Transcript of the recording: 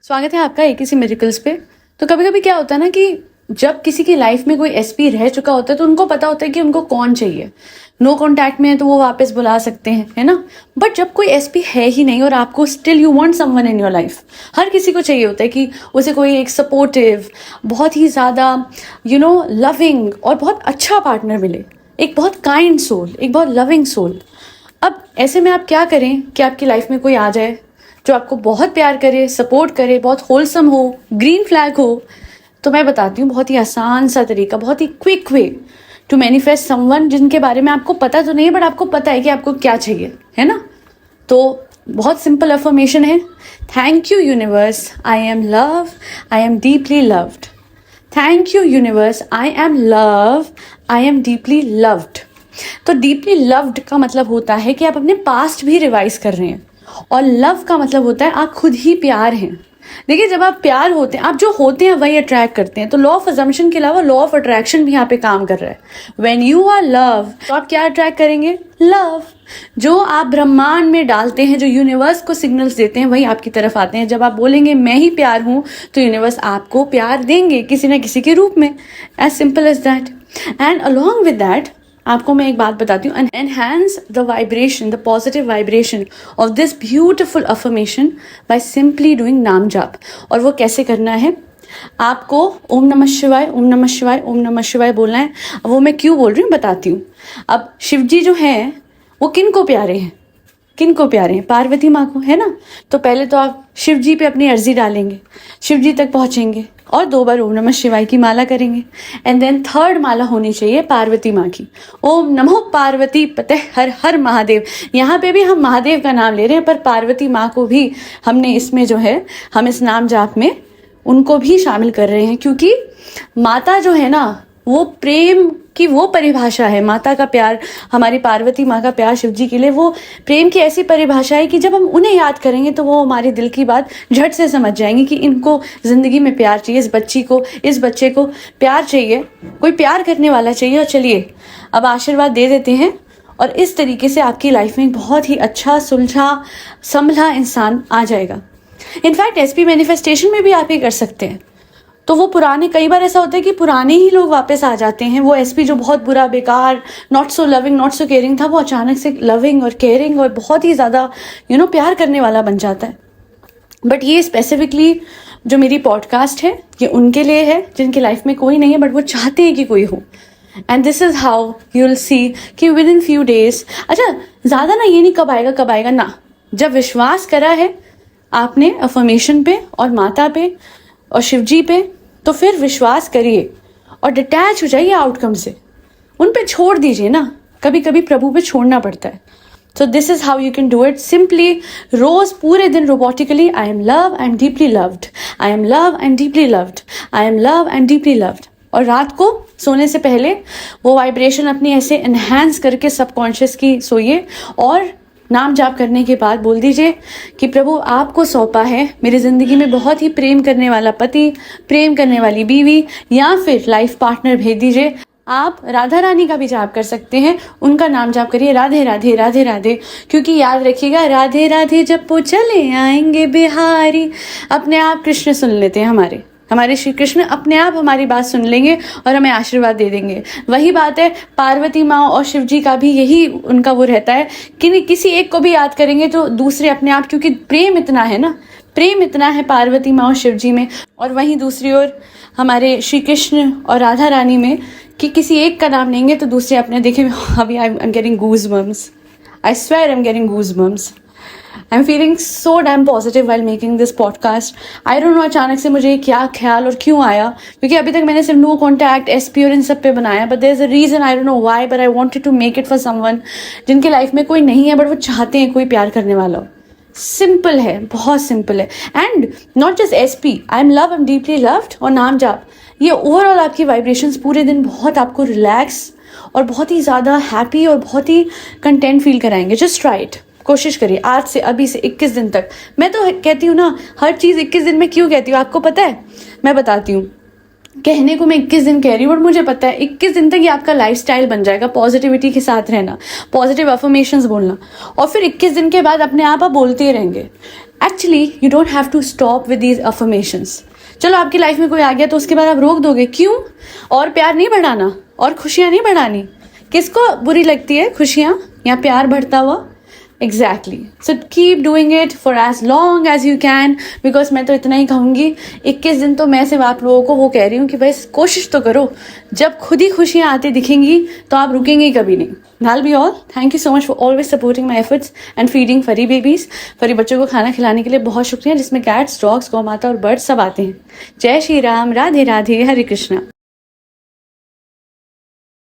स्वागत है आपका एक किसी मिरेकल्स पे। तो कभी कभी क्या होता है ना कि जब किसी की लाइफ में कोई एसपी रह चुका होता है तो उनको पता होता है कि उनको कौन चाहिए। नो कांटेक्ट में है तो वो वापस बुला सकते हैं, है ना। बट जब कोई एसपी है ही नहीं और आपको still you want someone in your life, हर किसी को चाहिए होता है कि उसे कोई एक सपोर्टिव, बहुत ही ज़्यादा लविंग और बहुत अच्छा पार्टनर मिले, एक बहुत काइंड सोल, एक बहुत लविंग सोल। अब ऐसे में आप क्या करें कि आपकी लाइफ में कोई आ जाए जो आपको बहुत प्यार करे, सपोर्ट करे, बहुत होलसम हो, ग्रीन फ्लैग हो। तो मैं बताती हूँ बहुत ही आसान सा तरीका, बहुत ही quick way to manifest someone जिनके बारे में आपको पता तो नहीं है बट आपको पता है कि आपको क्या चाहिए, है ना। तो बहुत सिंपल अफर्मेशन है, thank you universe, I am love, I am deeply loved. Thank you universe, I am love, I am deeply loved. तो डीपली लव्ड का मतलब होता है कि आप अपने पास्ट भी रिवाइज कर रहे हैं, और लव का मतलब होता है आप खुद ही प्यार हैं। देखिए, जब आप प्यार होते हैं, आप जो होते हैं वही अट्रैक्ट करते हैं। तो लॉ ऑफ अजम्पशन के अलावा लॉ ऑफ अट्रैक्शन भी यहाँ पे काम कर रहा है। व्हेन यू आर लव, तो आप क्या अट्रैक्ट करेंगे? लव। जो आप ब्रह्मांड में डालते हैं, जो यूनिवर्स को सिग्नल्स देते हैं, वही आपकी तरफ आते हैं। जब आप बोलेंगे मैं ही प्यार हूँ, तो यूनिवर्स आपको प्यार देंगे किसी न किसी के रूप में। As simple as that. And along with that आपको मैं एक बात बताती हूँ, enhance the vibration, the positive vibration of this beautiful affirmation by simply doing नाम जाप। और वो कैसे करना है? आपको ओम नमः शिवाय, ओम नमः शिवाय, ओम नमः शिवाय बोलना है। अब वो मैं क्यों बोल रही हूँ बताती हूँ। अब शिव जी जो हैं वो किन को प्यारे हैं? किन को प्यारे हैं? पार्वती माँ को, है ना। तो पहले तो आप शिव जी पे अपनी अर्जी डालेंगे, शिव जी तक पहुंचेंगे और 2 बार ओम नमः शिवाय की माला करेंगे। एंड देन थर्ड माला होनी चाहिए पार्वती माँ की, ओम नमो पार्वती पते हर हर महादेव। यहाँ पे भी हम महादेव का नाम ले रहे हैं, पर पार्वती माँ को भी हमने इसमें जो है, हम इस नाम जाप में उनको भी शामिल कर रहे हैं, क्योंकि माता जो है ना, वो प्रेम की वो परिभाषा है। माता का प्यार, हमारी पार्वती माँ का प्यार शिव जी के लिए, वो प्रेम की ऐसी परिभाषा है कि जब हम उन्हें याद करेंगे तो वो हमारे दिल की बात झट से समझ जाएंगे कि इनको जिंदगी में प्यार चाहिए, इस बच्ची को, इस बच्चे को प्यार चाहिए, कोई प्यार करने वाला चाहिए। और चलिए अब आशीर्वाद दे देते हैं, और इस तरीके से आपकी लाइफ में बहुत ही अच्छा, सुलझा संभला इंसान आ जाएगा। इनफैक्ट एसपी मैनिफेस्टेशन में भी आप ये कर सकते हैं। तो वो पुराने, कई बार ऐसा होता है कि पुराने ही लोग वापस आ जाते हैं। वो एसपी जो बहुत बुरा, बेकार, not so loving, not so caring था, वो अचानक से लविंग और केयरिंग और बहुत ही ज़्यादा प्यार करने वाला बन जाता है। बट ये स्पेसिफिकली जो मेरी पॉडकास्ट है, ये उनके लिए है जिनकी लाइफ में कोई नहीं है बट वो चाहते हैं कि कोई हो। And this is how you will see कि विद इन फ्यू डेज, अच्छा ज़्यादा ना, ये नहीं कब आएगा ना, जब विश्वास करा है आपने अफर्मेशन पे और माता पे और शिवजी पे, तो फिर विश्वास करिए और डिटैच हो जाइए आउटकम से। उन पे छोड़ दीजिए ना, कभी कभी प्रभु पे छोड़ना पड़ता है। So this is how you can do it. Simply रोज पूरे दिन robotically, I am love and deeply loved, I am love and deeply loved, I am love and deeply loved. और रात को सोने से पहले वो वाइब्रेशन अपनी ऐसे एनहांस करके सबकॉन्शियस की सोइए, और नाम जाप करने के बाद बोल दीजिए कि प्रभु आपको सौंपा है मेरी ज़िंदगी में बहुत ही प्रेम करने वाला पति, प्रेम करने वाली बीवी, या फिर लाइफ पार्टनर भेज दीजिए। आप राधा रानी का भी जाप कर सकते हैं, उनका नाम जाप करिए, राधे राधे राधे राधे। क्योंकि याद रखिएगा, राधे राधे जब वो चले आएंगे बिहारी, अपने आप कृष्ण सुन लेते हैं, हमारे श्री कृष्ण अपने आप हमारी बात सुन लेंगे और हमें आशीर्वाद दे देंगे। वही बात है पार्वती माँ और शिव जी का भी, यही उनका वो रहता है कि किसी एक को भी याद करेंगे तो दूसरे अपने आप, क्योंकि प्रेम इतना है ना, प्रेम इतना है पार्वती माँ और शिव जी में। और वहीं दूसरी ओर हमारे श्री कृष्ण और राधा रानी में, कि किसी एक का नाम लेंगे तो दूसरे अपने, देखें अभी I am getting goose bumps, I swear I am getting goose bumps. I'm feeling so damn positive while making this podcast. I don't know अचानक से मुझे क्या ख्याल और क्यों आया, क्योंकि अभी तक मैंने सिर्फ नो कॉन्टैक्ट, एसपी और इन सब पे बनाया, but there's a reason, I don't know why, but I wanted to make it for someone जिनके लाइफ में कोई नहीं है बट वो चाहते हैं कोई प्यार करने वाला हो। सिंपल है, बहुत सिंपल है। And not just SP, I am love, I am deeply loved और नाम जाप, ये ओवरऑल आपकी वाइब्रेशंस पूरे दिन बहुत आपको रिलैक्स और बहुत ही ज़्यादा हैप्पी और बहुत ही कंटेंट फील कराएंगे। जस्ट ट्राई इट, कोशिश करिए आज से, अभी से 21 दिन तक। मैं तो कहती हूँ ना, हर चीज़ 21 दिन में क्यों कहती हूँ आपको पता है? मैं बताती हूँ। कहने को मैं 21 दिन कह रही हूँ, बट मुझे पता है 21 दिन तक ये आपका लाइफस्टाइल बन जाएगा, पॉजिटिविटी के साथ रहना, पॉजिटिव अफर्मेशंस बोलना, और फिर 21 दिन के बाद अपने आप बोलते रहेंगे। Actually you don't have to stop with these affirmations. चलो आपकी लाइफ में कोई आ गया तो उसके बाद आप रोक दोगे, क्यों? और प्यार नहीं बढ़ाना और खुशियाँ नहीं बढ़ानी? किसको बुरी लगती है खुशियाँ या प्यार बढ़ता हुआ? Exactly, so keep doing it for as long as you can, because मैं तो इतना ही कहूँगी, 21 दिन तो मैं सिर्फ आप लोगों को वो कह रही हूँ कि बस कोशिश तो करो। जब खुद ही खुशियाँ आती दिखेंगी तो आप रुकेंगे कभी नहीं। That'll be all. Thank you so much for always supporting my efforts and feeding furry babies. फरी बच्चों को खाना खिलाने के लिए बहुत शुक्रिया, जिसमें कैट्स, डॉग्स, गौ माता और बर्ड्स सब आते हैं। जय श्री राम, राधे राधे, हरे कृष्णा।